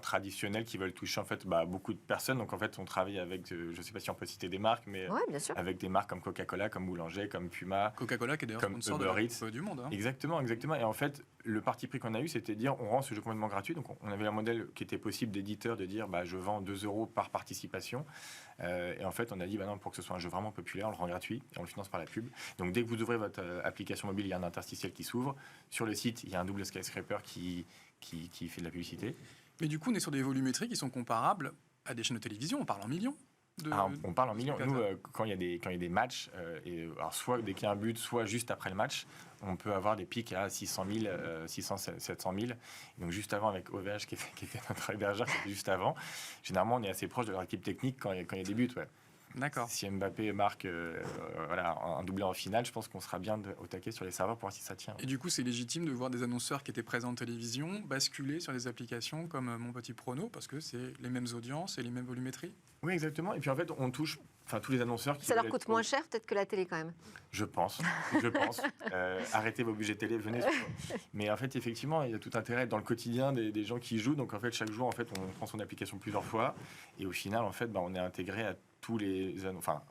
traditionnels qui veulent toucher en fait beaucoup de personnes. Donc, en fait, on travaille avec, je ne sais pas si on peut citer des marques, mais Oui, bien sûr. avec des marques comme Coca-Cola, comme Boulanger, comme Puma. Coca-Cola qui est d'ailleurs Comme sponsor de Uber la Eats. Coupe du Monde. Hein. Exactement. Et en fait, le parti pris qu'on a eu, c'était de dire on rend ce jeu complètement gratuit. Donc, on avait un modèle qui était possible d'éditeur de dire je vends 2 € par participation. Et en fait, on a dit non, pour que ce soit un jeu vraiment populaire, on le rend gratuit et on le finance par la pub. Donc, dès que vous ouvrez votre application mobile, il y a un interstitiel qui s'ouvre. Sur le site, il y a un double skyscraper qui fait de la publicité. Mais du coup, on est sur des volumétries qui sont comparables à des chaînes de télévision. On parle en millions. On parle en millions. Nous, quand il y a des matchs, alors soit dès qu'il y a un but, soit juste après le match, on peut avoir des pics à 600 000, 600, 700 000. Donc juste avant avec OVH qui était notre hébergeur, qui était juste avant. Généralement, on est assez proche de leur équipe technique quand il y a des buts. Ouais. D'accord. Si Mbappé marque un doublé en finale, je pense qu'on sera bien au taquet sur les serveurs pour voir si ça tient. Et du coup, c'est légitime de voir des annonceurs qui étaient présents en télévision basculer sur des applications comme Mon Petit Prono, parce que c'est les mêmes audiences et les mêmes volumétries. Oui, exactement. Et puis en fait, on touche tous les annonceurs qui... Ça leur coûte moins cher peut-être que la télé quand même. Je pense. Arrêtez vos budgets télé, venez. Mais en fait, effectivement, il y a tout intérêt dans le quotidien des gens qui jouent. Donc en fait, chaque jour, en fait, on prend son application plusieurs fois. Et au final, en fait, on est intégré à tous les...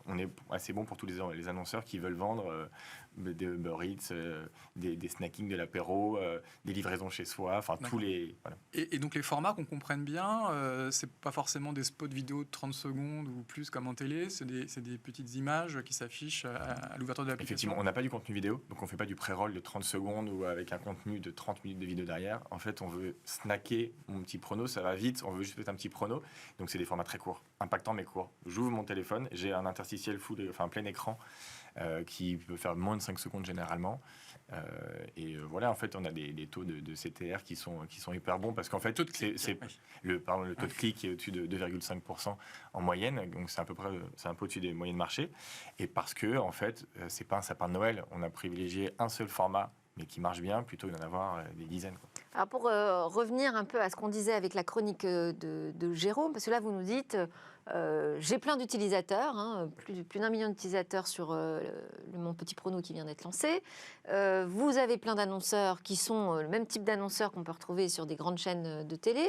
on est assez bon pour tous les annonceurs qui veulent vendre des Uber Eats, des snackings, de l'apéro, des livraisons chez soi, tous les... Voilà. Et donc les formats qu'on comprenne bien, c'est pas forcément des spots vidéo de 30 secondes ou plus comme en télé, c'est des petites images qui s'affichent à l'ouverture de l'application. Effectivement, on n'a pas du contenu vidéo, donc on fait pas du pré-roll de 30 secondes ou avec un contenu de 30 minutes de vidéo derrière. En fait, on veut snacker Mon Petit Prono, ça va vite, on veut juste mettre un petit prono, donc c'est des formats très courts, impactants mais courts. J'ouvre mon téléphone, j'ai un interstitiel plein écran qui peut faire moins de 5 secondes généralement. Voilà, en fait, on a des taux de CTR qui sont hyper bons parce qu'en fait, le taux de clic est au-dessus de 2,5% en moyenne, donc c'est un peu au-dessus des moyennes de marché. Et parce que, en fait, c'est pas un sapin de Noël, on a privilégié un seul format, mais qui marche bien, plutôt que d'en avoir des dizaines. Quoi. Alors pour revenir un peu à ce qu'on disait avec la chronique de Jérôme, parce que là, vous nous dites... j'ai plein d'utilisateurs, plus d'1 million d'utilisateurs sur Mon Petit Prono qui vient d'être lancé. Vous avez plein d'annonceurs qui sont le même type d'annonceurs qu'on peut retrouver sur des grandes chaînes de télé,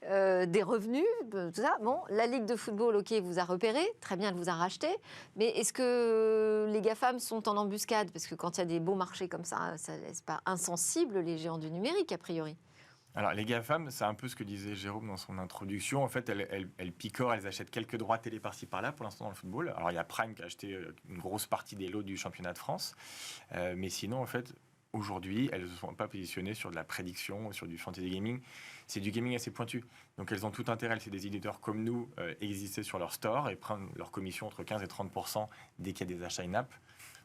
des revenus, tout ça. Bon, la Ligue de football, ok, vous a repéré, très bien, elle vous a racheté, mais est-ce que les GAFAM sont en embuscade? Parce que quand il y a des beaux marchés comme ça ne laisse pas insensibles les géants du numérique, a priori. Alors, les GAFAM, c'est un peu ce que disait Jérôme dans son introduction. En fait, elles picorent, elles achètent quelques droits télé par-ci par-là pour l'instant dans le football. Alors, il y a Prime qui a acheté une grosse partie des lots du championnat de France. Mais sinon, en fait, aujourd'hui, elles ne sont pas positionnées sur de la prédiction ou sur du fantasy gaming. C'est du gaming assez pointu. Donc, elles ont tout intérêt, c'est des éditeurs comme nous, exister sur leur store et prendre leur commission entre 15 et 30% dès qu'il y a des achats in-app,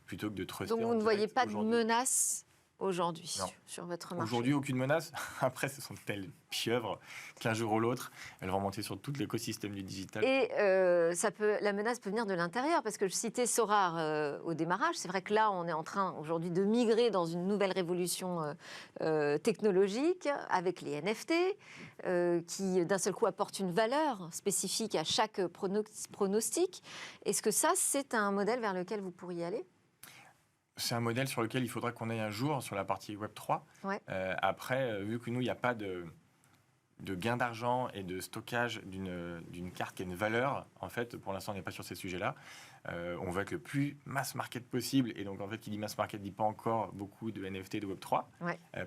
plutôt que de truster. Donc, vous ne voyez pas de menace aujourd'hui sur votre marché? Aujourd'hui, aucune menace. Après, ce sont telles pieuvres qu'un jour ou l'autre, elles vont monter sur tout l'écosystème du digital. Et la menace peut venir de l'intérieur, parce que je citais Sorare au démarrage. C'est vrai que là, on est en train aujourd'hui de migrer dans une nouvelle révolution technologique avec les NFT, qui d'un seul coup apportent une valeur spécifique à chaque pronostic. Est-ce que ça, c'est un modèle vers lequel vous pourriez aller ? C'est un modèle sur lequel il faudra qu'on aille un jour sur la partie Web3. Ouais. Après, vu que nous, il n'y a pas de gain d'argent et de stockage d'une carte qui a une valeur, en fait, pour l'instant, on n'est pas sur ces sujets-là. On veut être le plus mass market possible. Et donc, en fait, qui dit mass market ne dit pas encore beaucoup de NFT et de Web3,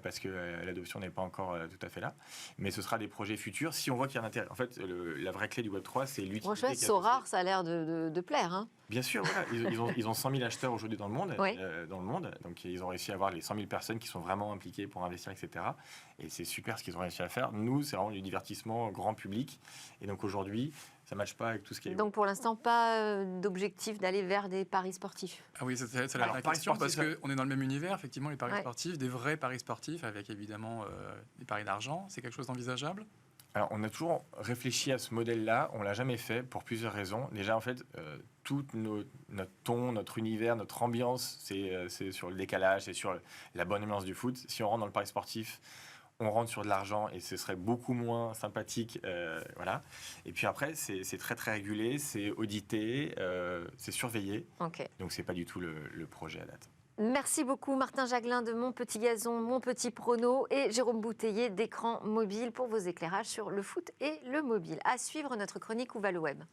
parce que l'adoption n'est pas encore tout à fait là. Mais ce sera des projets futurs. Si on voit qu'il y a un intérêt. En fait, la vraie clé du Web3, c'est l'utilité. Sorare, ça a l'air de plaire. Hein. Bien sûr, voilà. Ils ont 100 000 acheteurs aujourd'hui dans le monde. Donc, ils ont réussi à avoir les 100 000 personnes qui sont vraiment impliquées pour investir, etc. Et c'est super ce qu'ils ont réussi à faire. Nous, c'est vraiment du divertissement grand public. Et donc, aujourd'hui, ça ne matche pas avec tout ce qui est... Donc, pour l'instant, pas d'objectif d'aller vers des paris sportifs? Ah oui, c'est la question, parce qu'on est dans le même univers, effectivement, les paris sportifs, des vrais paris sportifs, avec évidemment des paris d'argent. C'est quelque chose d'envisageable? Alors, on a toujours réfléchi à ce modèle-là. On ne l'a jamais fait pour plusieurs raisons. Déjà, en fait, tout notre ton, notre univers, notre ambiance, c'est sur le décalage, c'est sur la bonne ambiance du foot. Si on rentre dans le pari sportif, on rentre sur de l'argent et ce serait beaucoup moins sympathique. Voilà. Et puis après, c'est très, très régulé, c'est audité, c'est surveillé. Okay. Donc, ce n'est pas du tout le projet à date. Merci beaucoup Martin Jaglin de Mon Petit Gazon, Mon Petit Prono et Jérôme Bouteiller d'Écran Mobile pour vos éclairages sur le foot et le mobile. À suivre notre chronique Où va le web.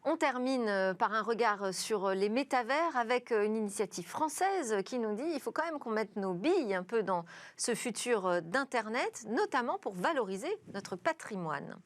On termine par un regard sur les métavers avec une initiative française qui nous dit qu'il faut quand même qu'on mette nos billes un peu dans ce futur d'Internet, notamment pour valoriser notre patrimoine.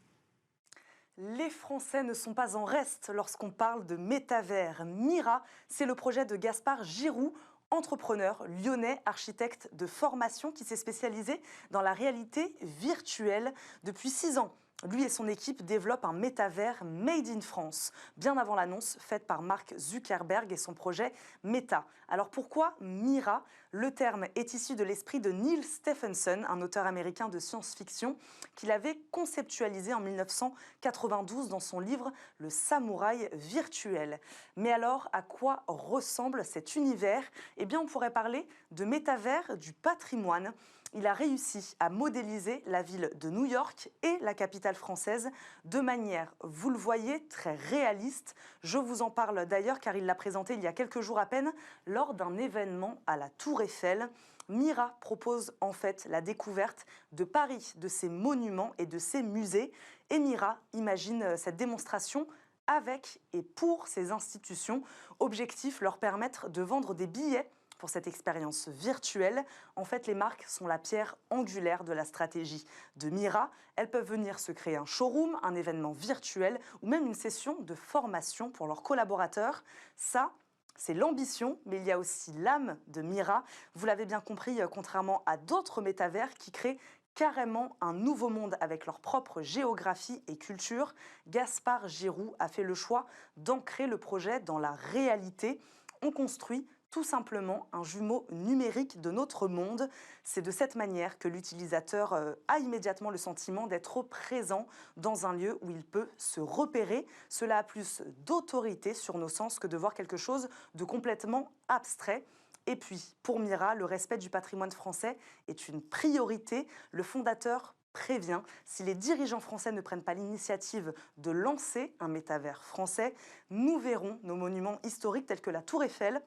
Les Français ne sont pas en reste lorsqu'on parle de métavers. Mira, c'est le projet de Gaspard Giroux, entrepreneur lyonnais, architecte de formation qui s'est spécialisé dans la réalité virtuelle depuis 6 ans. Lui et son équipe développent un métavers made in France, bien avant l'annonce faite par Mark Zuckerberg et son projet Meta. Alors pourquoi Mira? Le terme est issu de l'esprit de Neil Stephenson, un auteur américain de science-fiction, qu'il avait conceptualisé en 1992 dans son livre Le Samouraï virtuel. Mais alors, à quoi ressemble cet univers? Eh bien, on pourrait parler de métavers du patrimoine. Il a réussi à modéliser la ville de New York et la capitale française de manière, vous le voyez, très réaliste. Je vous en parle d'ailleurs car il l'a présenté il y a quelques jours à peine lors d'un événement à la Tour Eiffel. Mira propose en fait la découverte de Paris, de ses monuments et de ses musées. Et Mira imagine cette démonstration avec et pour ces institutions. Objectif, leur permettre de vendre des billets pour cette expérience virtuelle. En fait, les marques sont la pierre angulaire de la stratégie de Mira. Elles peuvent venir se créer un showroom, un événement virtuel ou même une session de formation pour leurs collaborateurs. Ça, c'est l'ambition, mais il y a aussi l'âme de Mira. Vous l'avez bien compris, contrairement à d'autres métavers qui créent carrément un nouveau monde avec leur propre géographie et culture, Gaspard Giroux a fait le choix d'ancrer le projet dans la réalité. On construit tout simplement un jumeau numérique de notre monde. C'est de cette manière que l'utilisateur a immédiatement le sentiment d'être présent dans un lieu où il peut se repérer. Cela a plus d'autorité sur nos sens que de voir quelque chose de complètement abstrait. Et puis, pour Mira, le respect du patrimoine français est une priorité. Le fondateur prévient, si les dirigeants français ne prennent pas l'initiative de lancer un métavers français, nous verrons nos monuments historiques tels que la Tour Eiffel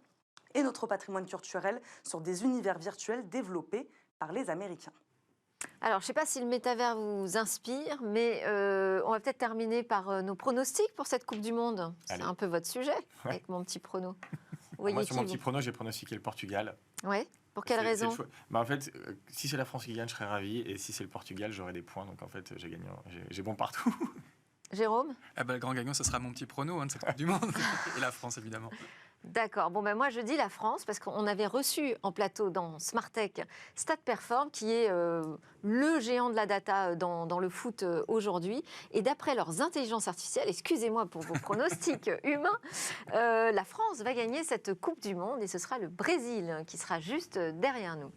et notre patrimoine culturel sur des univers virtuels développés par les Américains. Alors, je ne sais pas si le métavers vous inspire, mais on va peut-être terminer par nos pronostics pour cette Coupe du Monde. C'est un peu votre sujet, avec mon petit prono. Moi, sur mon petit prono, j'ai pronostiqué le Portugal. Oui. Pour quelle raison? En fait, si c'est la France qui gagne, je serais ravi. Et si c'est le Portugal, j'aurai des points. Donc, en fait, j'ai bon partout. Jérôme? Le grand gagnant, ce sera mon petit prono de cette Coupe du Monde. Et la France, évidemment. D'accord. Bon, moi, je dis la France parce qu'on avait reçu en plateau dans Smartech Stade Perform, qui est le géant de la data dans le foot aujourd'hui. Et d'après leurs intelligences artificielles, excusez-moi pour vos pronostics humains, la France va gagner cette Coupe du Monde et ce sera le Brésil qui sera juste derrière nous.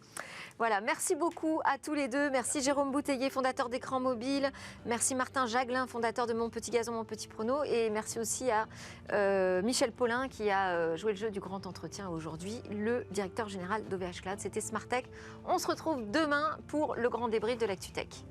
Voilà, merci beaucoup à tous les deux. Merci Jérôme Bouteiller, fondateur d'Écran Mobile. Merci Martin Jaglin, fondateur de Mon Petit Gazon, Mon Petit Prono. Et merci aussi à Michel Paulin qui a joué le jeu du grand entretien aujourd'hui, le directeur général d'OVH Cloud. C'était Smartech. On se retrouve demain pour le grand débrief de l'ActuTech.